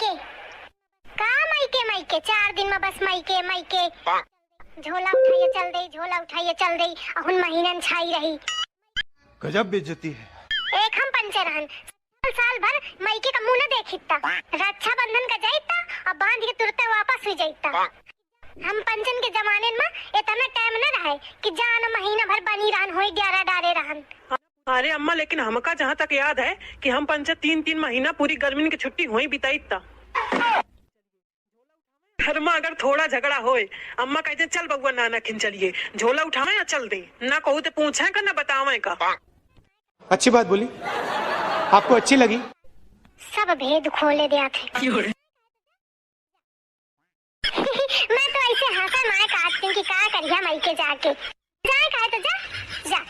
मायके का मायके मायके 4 दिन में बस मायके मायके झोला उठाइए चल दई, झोला उठाइए चल दई, अहुन महीनन छाई रही। गजब बेइज्जती है। एक हम पंचरहन साल भर मायके का मुंह न देखिता, रक्षा बंधन का जाइता और बांध के तुरते वापस हुई जाइता। हम पंचन के जमाने में इतना टाइम न रहे कि जान महीना भर बनी रहन होई ग्यारह डारे रहन। अरे अम्मा, लेकिन हमका जहाँ तक याद है कि हम पंच 3-3 महीना पूरी गर्मी की छुट्टी हुई बिताई था। घर में अगर थोड़ा झगड़ा होए, अम्मा कहते चल बउआ नाना खिन चलिए, झोला उठावे या चल दे, ना कहू तो पूछे का ना बतावे का। अच्छी बात बोली, आपको अच्छी लगी? सब भेद खोले दिया थे। मैं तो ऐसे हंसा माय काटती हूँ कि क्या करिया मायके जाके, जाए कहे तो जा जा।